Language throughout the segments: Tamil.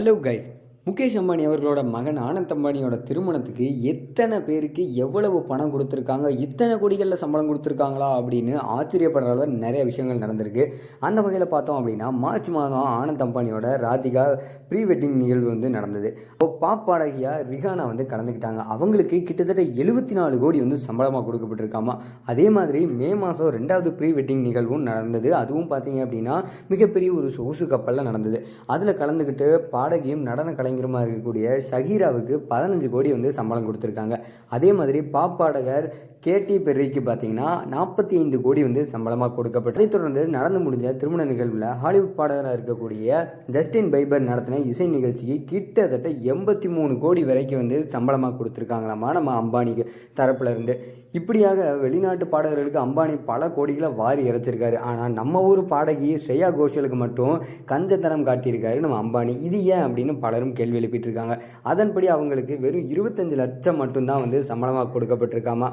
Hello guys. முகேஷ் அம்பானி அவர்களோட மகன் ஆனந்த் அம்பானியோட திருமணத்துக்கு எத்தனை பேருக்கு எவ்வளவு பணம் கொடுத்துருக்காங்க, இத்தனை கோடிகளில் சம்பளம் கொடுத்துருக்காங்களா அப்படின்னு ஆச்சரியப்படுற அளவு நிறைய விஷயங்கள் நடந்திருக்கு. அந்த வகையில் பார்த்தோம் அப்படின்னா மார்ச் மாதம் ஆனந்த் அம்பானியோட ராதிகா ப்ரீ வெட்டிங் நிகழ்வு நடந்தது. இப்போ பாப் பாடகியா ரிஹானா கலந்துக்கிட்டாங்க. அவங்களுக்கு கிட்டத்தட்ட 74 கோடி சம்பளமாக கொடுக்கப்பட்டிருக்காமா. அதே மாதிரி மே மாதம் 2வது ப்ரீ வெட்டிங் நிகழ்வும் நடந்தது. அதுவும் பார்த்தீங்க அப்படின்னா மிகப்பெரிய ஒரு சொகுசு கப்பலில் நடந்தது. அதில் கலந்துக்கிட்டு பாடகியும் நடன கலைஞருமா இருக்கக்கூடிய ஷகீராவுக்கு 15 கோடி சம்பளம் கொடுத்துருக்காங்க. அதே மாதிரி பாப் பாடகர் கேடி பெர்ரிக்கு பார்த்தீங்கன்னா 45 கோடி சம்பளமாக கொடுக்கப்பட்டது. அதைத் தொடர்ந்து நடந்து முடிஞ்ச திருமண நிகழ்வில் ஹாலிவுட் பாடகராக இருக்கக்கூடிய ஜஸ்டின் பைபர் நடத்தின இசை நிகழ்ச்சிக்கு கிட்டத்தட்ட 83 கோடி வரைக்கும் சம்பளமாக கொடுத்துருக்காங்களாமா நம்ம அம்பானிக்கு தரப்புல இருந்து. இப்படியாக வெளிநாட்டு பாடகர்களுக்கு அம்பானி பல கோடிகளை வாரி இறைச்சிருக்காரு. ஆனால் நம்ம ஊர் பாடகி ஸ்ரேயா கோஷலுக்கு மட்டும் கஞ்சத்தனம் காட்டியிருக்காரு நம்ம அம்பானி. இது ஏன் அப்படின்னு பலரும் கேள்வி எழுப்பிட்டு இருக்காங்க. அதன்படி அவங்களுக்கு வெறும் 25 லட்சம் மட்டும்தான் சம்பளமாக கொடுக்கப்பட்டிருக்காமா.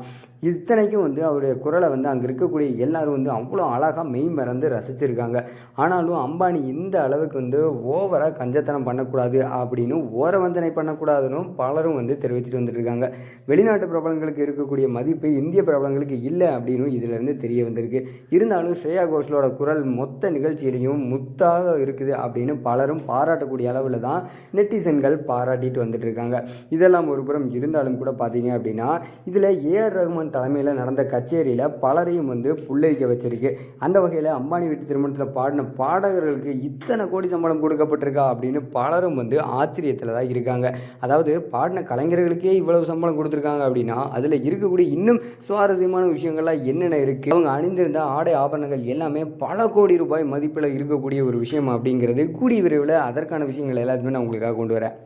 இத்தனைக்கும் அவருடைய குரலை அங்கே இருக்கக்கூடிய எல்லாரும் அவ்வளோ அழகாக மெய் மறந்து ரசிச்சிருக்காங்க. ஆனாலும் அம்பானி இந்த அளவுக்கு ஓவராக கஞ்சத்தனம் பண்ணக்கூடாது அப்படின்னு ஓரவஞ்சனை பண்ணக்கூடாதுன்னு பலரும் தெரிவிச்சுட்டு வந்துட்டு இருக்காங்க. வெளிநாட்டு பிரபலங்களுக்கு இருக்கக்கூடிய மதிப்பு இந்திய பிரபலங்களுக்கு இல்லை அப்படின்னு இதிலிருந்து தெரிய வந்திருக்கு. இருந்தாலும் ஸ்ரேயா கோஷலோட குரல் மொத்த நிகழ்ச்சியிலையும் முத்தாக இருக்குது அப்படின்னு பலரும் பாராட்டக்கூடிய அளவில் தான் நெட்டிசன்கள் பாராட்டிட்டு வந்துட்டு இருக்காங்க. இதெல்லாம் ஒரு புறம் இருந்தாலும் கூட பார்த்தீங்க அப்படின்னா இதில் ஏஆர் ரஹ்மான் தலைமையில் நடந்த கச்சேரியில் பலரையும் புல்லரிக்க வச்சிருக்கு. அந்த வகையில் அம்பானி வீட்டு திருமணத்தில் பாடின பாடகர்களுக்கு இத்தனை கோடி சம்பளம் கொடுக்கப்பட்டிருக்கா அப்படின்னு பலரும் ஆச்சரியத்தில் தான் இருக்காங்க. அதாவது பாடின கலைஞர்களுக்கே இவ்வளவு சம்பளம் கொடுத்துருக்காங்க அப்படின்னா அதில் இருக்கக்கூடிய இன்னும் சுவாரஸ்யமான விஷயங்கள்லாம் என்னென்ன இருக்குது, அவங்க அணிந்திருந்த ஆடை ஆபரணங்கள் எல்லாமே பல கோடி ரூபாய் மதிப்பில் இருக்கக்கூடிய ஒரு விஷயம் அப்படிங்கிறது கூடிய விரைவில் அதற்கான விஷயங்கள் எல்லாத்தையுமே நான் உங்களுக்காக கொண்டு வரேன்.